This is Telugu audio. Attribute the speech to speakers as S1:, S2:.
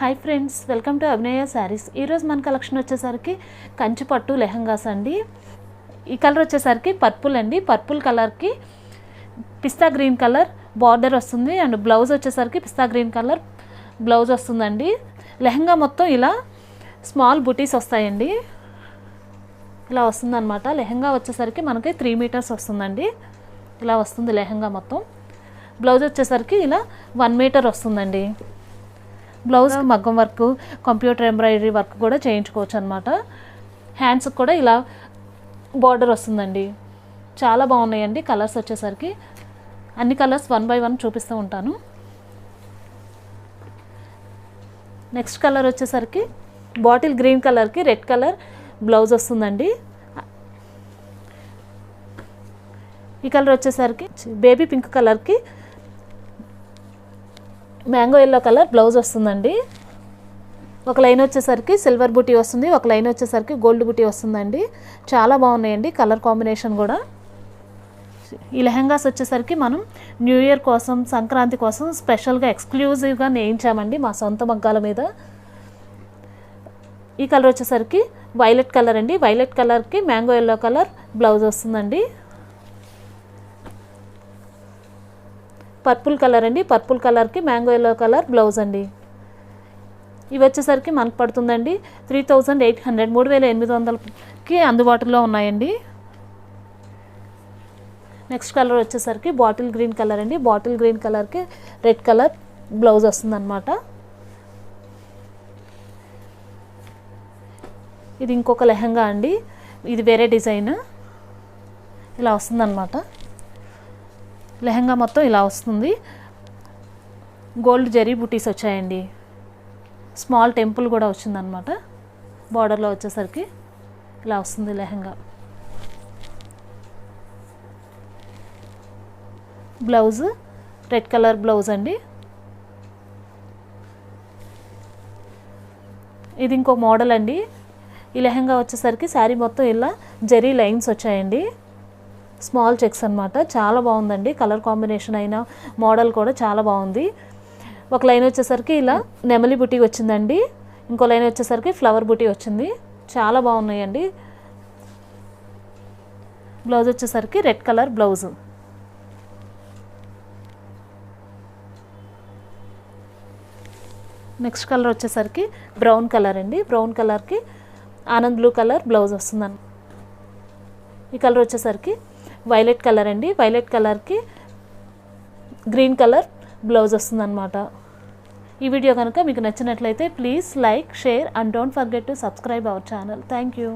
S1: హాయ్ ఫ్రెండ్స్, వెల్కమ్ టు అభినయ శారీస్. ఈరోజు మన కలెక్షన్ వచ్చేసరికి కంచి పట్టు లెహంగాస్ అండి. ఈ కలర్ వచ్చేసరికి పర్పుల్ అండి. పర్పుల్ కలర్కి పిస్తా గ్రీన్ కలర్ బార్డర్ వస్తుంది అండ్ బ్లౌజ్ వచ్చేసరికి పిస్తా గ్రీన్ కలర్ బ్లౌజ్ వస్తుందండి. లెహంగా మొత్తం ఇలా స్మాల్ బుటీస్ వస్తాయండి. ఇలా వస్తుందన్నమాట. లెహంగా వచ్చేసరికి మనకి 3 మీటర్స్ వస్తుందండి. ఇలా వస్తుంది లెహంగా మొత్తం. బ్లౌజ్ వచ్చేసరికి ఇలా 1 మీటర్ వస్తుందండి. బ్లౌజ్ మగ్గం వర్క్, కంప్యూటర్ ఎంబ్రాయిడరీ వర్క్ కూడా చేయించుకోవచ్చు అనమాట. హ్యాండ్స్కి కూడా ఇలా బార్డర్ వస్తుందండి. చాలా బాగున్నాయండి కలర్స్ వచ్చేసరికి. అన్ని కలర్స్ 1 by 1 చూపిస్తూ ఉంటాను. నెక్స్ట్ కలర్ వచ్చేసరికి బాటిల్ గ్రీన్ కలర్కి రెడ్ కలర్ బ్లౌజ్ వస్తుందండి. ఈ కలర్ వచ్చేసరికి బేబీ పింక్ కలర్కి మ్యాంగో ఎల్లో కలర్ బ్లౌజ్ వస్తుందండి. ఒక లైన్ వచ్చేసరికి సిల్వర్ బుటీ వస్తుంది, ఒక లైన్ వచ్చేసరికి గోల్డ్ బుటీ వస్తుందండి. చాలా బాగున్నాయండి కలర్ కాంబినేషన్ కూడా. ఈ లెహంగాస్ వచ్చేసరికి మనం న్యూ ఇయర్ కోసం, సంక్రాంతి కోసం స్పెషల్గా ఎక్స్క్లూజివ్గా నేయించామండి మా సొంత మగ్గాల మీద. ఈ కలర్ వచ్చేసరికి వైలెట్ కలర్ అండి. వైలెట్ కలర్కి మ్యాంగో ఎల్లో కలర్ బ్లౌజ్ వస్తుందండి. పర్పుల్ కలర్ అండి. పర్పుల్ కలర్కి మ్యాంగో ఎల్లో కలర్ బ్లౌజ్ అండి. ఇవి వచ్చేసరికి మనకు పడుతుందండి 3800, 3800కి అందుబాటులో ఉన్నాయండి. నెక్స్ట్ కలర్ వచ్చేసరికి బాటిల్ గ్రీన్ కలర్ అండి. బాటిల్ గ్రీన్ కలర్కి రెడ్ కలర్ బ్లౌజ్ వస్తుందన్నమాట. ఇది ఇంకొక లెహంగా అండి. ఇది వేరే డిజైన్. ఇలా వస్తుందన్నమాట. లెహంగా మొత్తం ఇలా వస్తుంది. గోల్డ్ జరీ బుటీస్ వచ్చాయండి. స్మాల్ టెంపుల్ కూడా వచ్చిందనమాట. బార్డర్లో వచ్చేసరికి ఇలా వస్తుంది lehenga. Blouse red colour blouse అండి. ఇది ఇంకో మోడల్ అండి. ఈ లెహంగా వచ్చేసరికి శారీ మొత్తం ఇలా జరీ లైన్స్ వచ్చాయండి. స్మాల్ చెక్స్ అనమాట. చాలా బాగుందండి. కలర్ కాంబినేషన్ అయినా మోడల్ కూడా చాలా బాగుంది. ఒక లైన్ వచ్చేసరికి ఇలా నెమలి బుటీ వచ్చిందండి. ఇంకో లైన్ వచ్చేసరికి ఫ్లవర్ బుటీ వచ్చింది. చాలా బాగున్నాయండి. బ్లౌజ్ వచ్చేసరికి red colour blouse. Next colour వచ్చేసరికి బ్రౌన్ కలర్ అండి. బ్రౌన్ కలర్కి ఆనంద్ బ్లూ కలర్ బ్లౌజ్ వస్తుందండి. ఈ కలర్ వచ్చేసరికి వైలెట్ కలర్ అండి. వైలెట్ కలర్కి గ్రీన్ కలర్ బ్లౌజ్ వస్తుందన్నమాట. ఈ వీడియో కనుక మీకు నచ్చినట్లయితే please like, share and don't forget to subscribe our channel. Thank you.